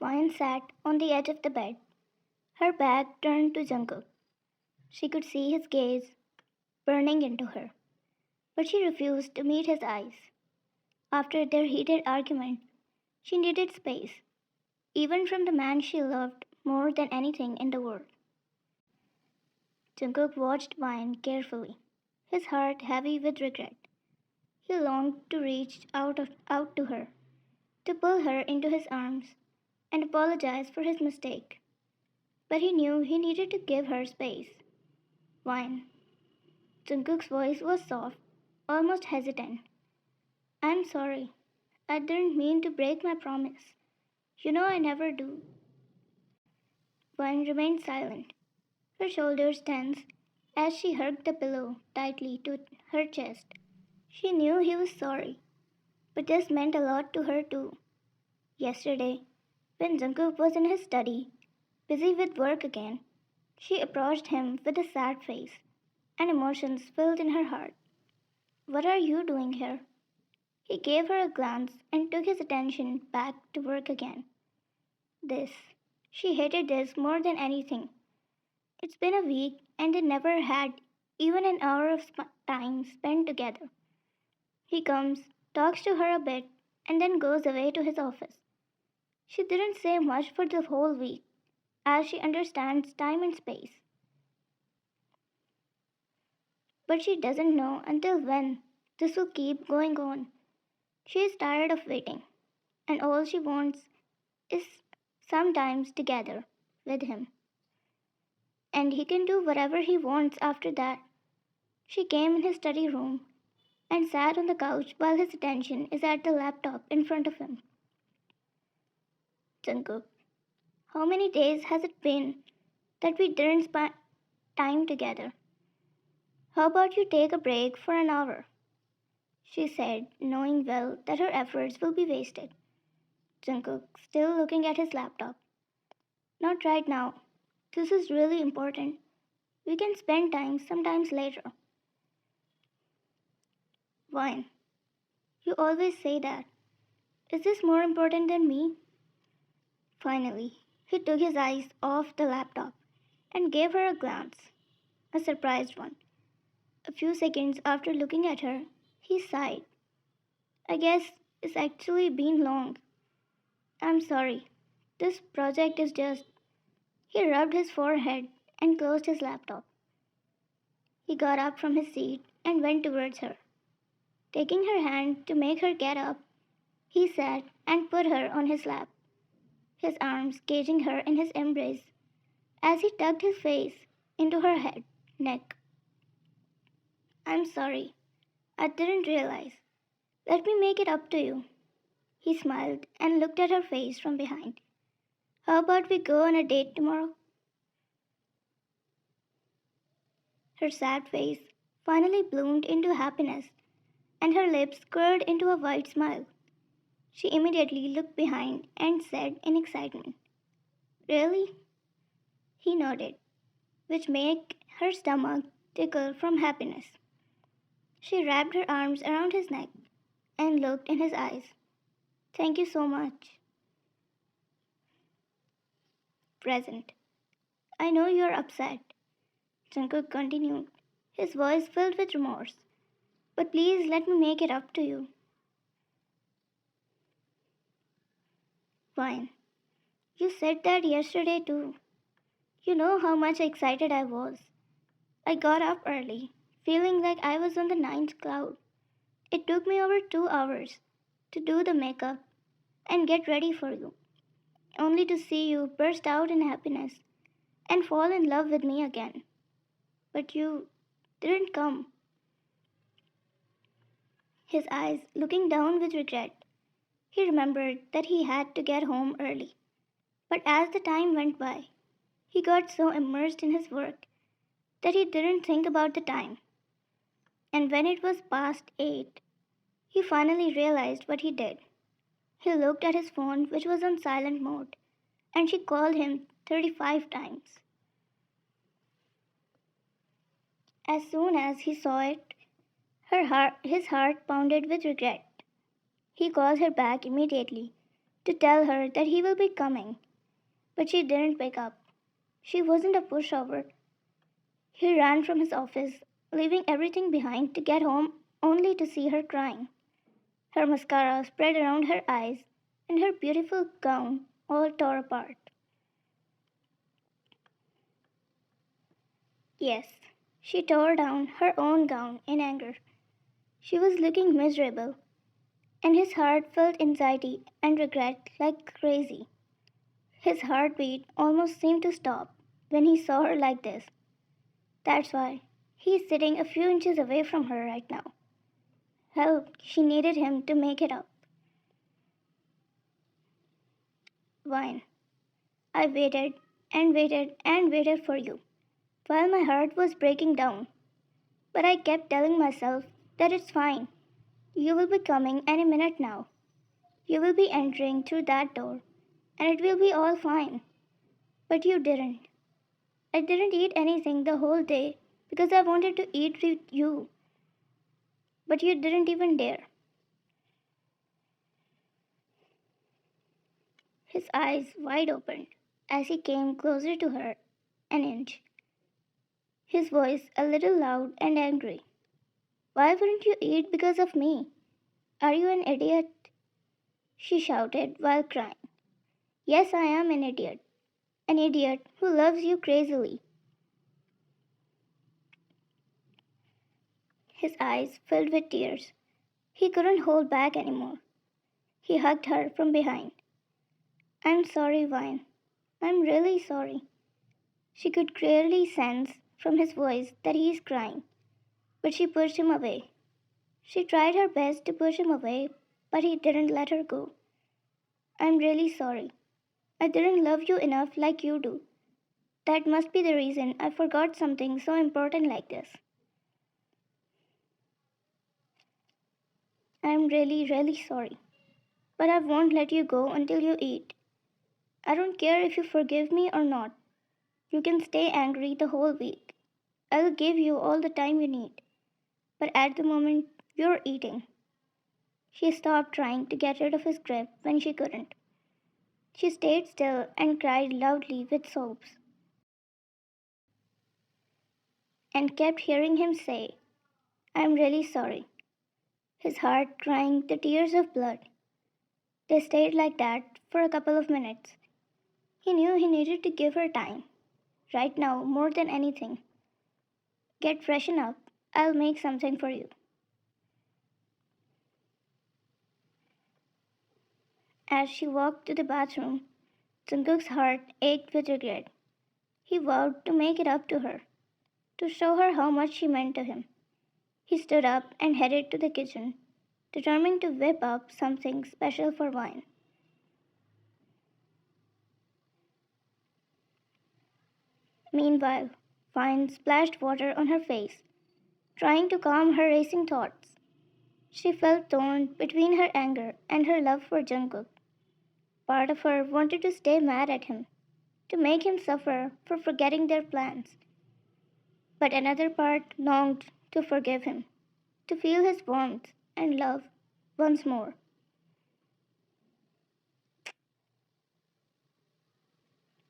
Vine sat on the edge of the bed, her back turned to Jungkook. She could see his gaze burning into her, but she refused to meet his eyes. After their heated argument, she needed space, even from the man she loved more than anything in the world. Jungkook watched Vine carefully, his heart heavy with regret. He longed to reach out to her, to pull her into his arms, and apologize for his mistake. But he knew he needed to give her space. Vine. Jungkook's voice was soft, almost hesitant. I'm sorry. I didn't mean to break my promise. You know I never do. Vine remained silent, her shoulders tense as she hugged the pillow tightly to her chest. She knew he was sorry, but this meant a lot to her too. Yesterday, when Jungkook was in his study, busy with work again, she approached him with a sad face, and emotions filled in her heart. What are you doing here? He gave her a glance and took his attention back to work again. This. She hated this more than anything. It's been a week and they never had even an hour of time spent together. He comes, talks to her a bit, and then goes away to his office. She didn't say much for the whole week, as she understands time and space. But she doesn't know until when this will keep going on. She is tired of waiting, and all she wants is sometimes together with him. And he can do whatever he wants after that. She came in his study room and sat on the couch while his attention is at the laptop in front of him. Jungkook, how many days has it been that we didn't spend time together? How about you take a break for an hour? She said, knowing well that her efforts will be wasted. Jungkook, still looking at his laptop. Not right now. This is really important. We can spend time sometimes later. Vine, you always say that. Is this more important than me? Finally, he took his eyes off the laptop and gave her a glance, a surprised one. A few seconds after looking at her, he sighed. I guess it's actually been long. I'm sorry. This project is just. He rubbed his forehead and closed his laptop. He got up from his seat and went towards her. Taking her hand to make her get up, he sat and put her on his lap, his arms caging her in his embrace as he tucked his face into her neck. I'm sorry. I didn't realize. Let me make it up to you. He smiled and looked at her face from behind. How about we go on a date tomorrow? Her sad face finally bloomed into happiness, and her lips curled into a wide smile. She immediately looked behind and said in excitement, Really? He nodded, which made her stomach tickle from happiness. She wrapped her arms around his neck and looked in his eyes. Thank you so much. Present. I know you are upset. Jungkook continued, his voice filled with remorse. But please let me make it up to you. Fine. You said that yesterday too. You know how much excited I was. I got up early, feeling like I was on the ninth cloud. It took me over 2 hours to do the makeup and get ready for you, only to see you burst out in happiness and fall in love with me again. But you didn't come. His eyes looking down with regret. He remembered that he had to get home early. But as the time went by, he got so immersed in his work that he didn't think about the time. And when it was past 8, he finally realized what he did. He looked at his phone, which was on silent mode, and she called him 35 times. As soon as he saw it, his heart pounded with regret. He called her back immediately, to tell her that he will be coming, but she didn't wake up. She wasn't a pushover. He ran from his office, leaving everything behind to get home only to see her crying. Her mascara spread around her eyes, and her beautiful gown all tore apart. Yes, she tore down her own gown in anger. She was looking miserable, and his heart felt anxiety and regret like crazy. His heartbeat almost seemed to stop when he saw her like this. That's why he's sitting a few inches away from her right now. Hell, she needed him to make it up. Wine. I waited and waited and waited for you, while my heart was breaking down. But I kept telling myself that it's fine. You will be coming any minute now. You will be entering through that door, and it will be all fine. But you didn't. I didn't eat anything the whole day because I wanted to eat with you, but you didn't even dare. His eyes wide open as he came closer to her an inch, his voice a little loud and angry. Why wouldn't you eat because of me? Are you an idiot? She shouted while crying. Yes, I am an idiot. An idiot who loves you crazily. His eyes filled with tears. He couldn't hold back anymore. He hugged her from behind. I'm sorry, Vine. I'm really sorry. She could clearly sense from his voice that he is crying, but she pushed him away. She tried her best to push him away, but he didn't let her go. I'm really sorry. I didn't love you enough like you do. That must be the reason I forgot something so important like this. I'm really, really sorry. But I won't let you go until you eat. I don't care if you forgive me or not. You can stay angry the whole week. I'll give you all the time you need. But at the moment, you're eating. She stopped trying to get rid of his grip when she couldn't. She stayed still and cried loudly with sobs, and kept hearing him say, I'm really sorry. His heart crying the tears of blood. They stayed like that for a couple of minutes. He knew he needed to give her time, right now more than anything. Get freshen up. I'll make something for you. As she walked to the bathroom, Jungkook's heart ached with regret. He vowed to make it up to her, to show her how much she meant to him. He stood up and headed to the kitchen, determined to whip up something special for Wine. Meanwhile, Wine splashed water on her face, trying to calm her racing thoughts. She felt torn between her anger and her love for Jungkook. Part of her wanted to stay mad at him, to make him suffer for forgetting their plans. But another part longed to forgive him, to feel his warmth and love once more.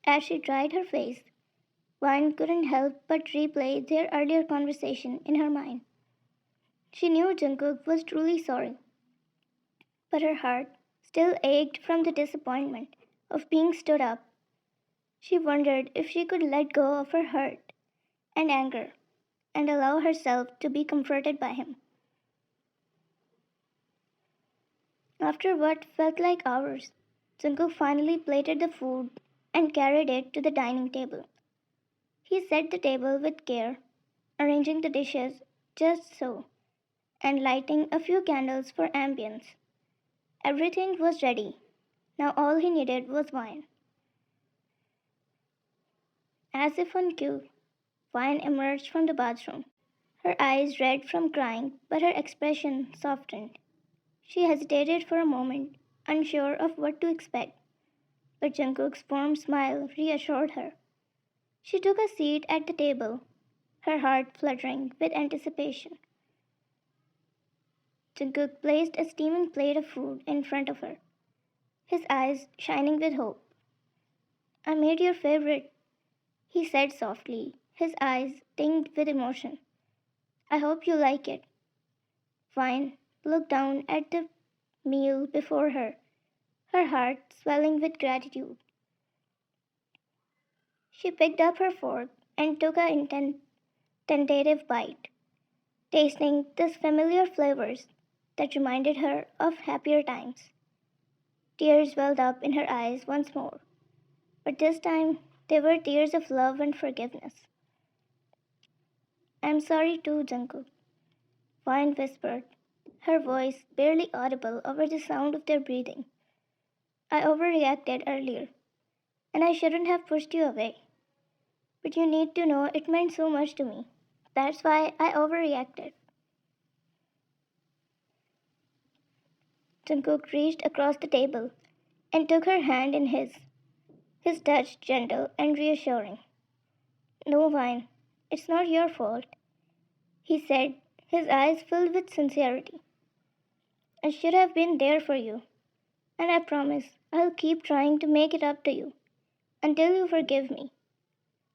As she dried her face, Vine couldn't help but replay their earlier conversation in her mind. She knew Jungkook was truly sorry, but her heart still ached from the disappointment of being stood up. She wondered if she could let go of her hurt and anger and allow herself to be comforted by him. After what felt like hours, Jungkook finally plated the food and carried it to the dining table. He set the table with care, arranging the dishes just so, and lighting a few candles for ambience. Everything was ready. Now all he needed was wine. As if on cue, Wine emerged from the bathroom. Her eyes red from crying, but her expression softened. She hesitated for a moment, unsure of what to expect, but Jungkook's warm smile reassured her. She took a seat at the table, her heart fluttering with anticipation. Jungkook placed a steaming plate of food in front of her. his eyes shining with hope. I made your favorite, he said softly, his eyes tinged with emotion. I hope you like it. Vine looked down at the meal before her, her heart swelling with gratitude. She picked up her fork and took a tentative bite, tasting those familiar flavors that reminded her of happier times. Tears welled up in her eyes once more, but this time they were tears of love and forgiveness. I'm sorry too, Jungkook, Vine whispered, her voice barely audible over the sound of their breathing. I overreacted earlier, and I shouldn't have pushed you away. But you need to know it meant so much to me. That's why I overreacted. Jungkook reached across the table and took her hand in his touch gentle and reassuring. No, Vine, it's not your fault, he said, his eyes filled with sincerity. I should have been there for you, and I promise I'll keep trying to make it up to you until you forgive me.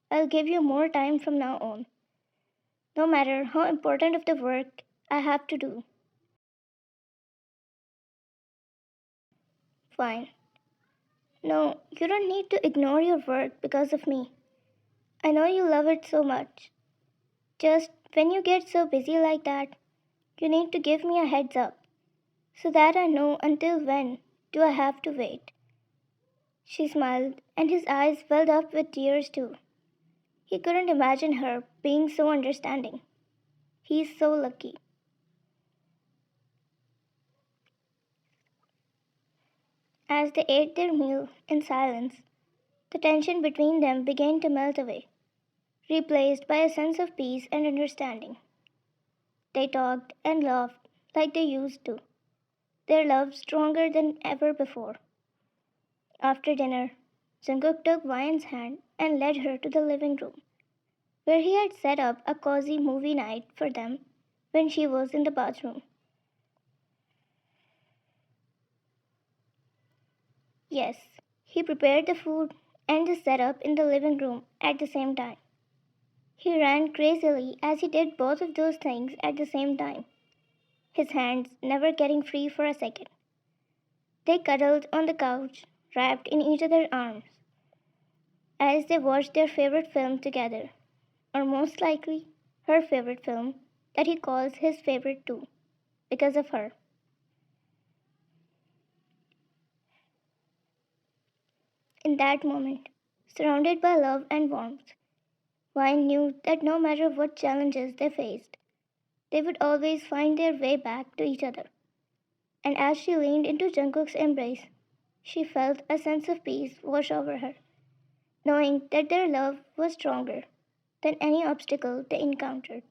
I'll give you more time from now on, no matter how important of the work I have to do. Fine. No, you don't need to ignore your work because of me. I know you love it so much. Just when you get so busy like that, you need to give me a heads up so that I know until when do I have to wait. She smiled, and his eyes welled up with tears too. He couldn't imagine her being so understanding. He's so lucky. As they ate their meal in silence, the tension between them began to melt away, replaced by a sense of peace and understanding. They talked and laughed like they used to, their love stronger than ever before. After dinner, Jungkook took Vian's hand and led her to the living room, where he had set up a cozy movie night for them when she was in the bathroom. Yes, he prepared the food and the setup in the living room at the same time. He ran crazily as he did both of those things at the same time, his hands never getting free for a second. They cuddled on the couch, wrapped in each other's arms, as they watched their favorite film together, or most likely, her favorite film that he calls his favorite too, because of her. In that moment, surrounded by love and warmth, Vine knew that no matter what challenges they faced, they would always find their way back to each other. And as she leaned into Jungkook's embrace, she felt a sense of peace wash over her, knowing that their love was stronger than any obstacle they encountered.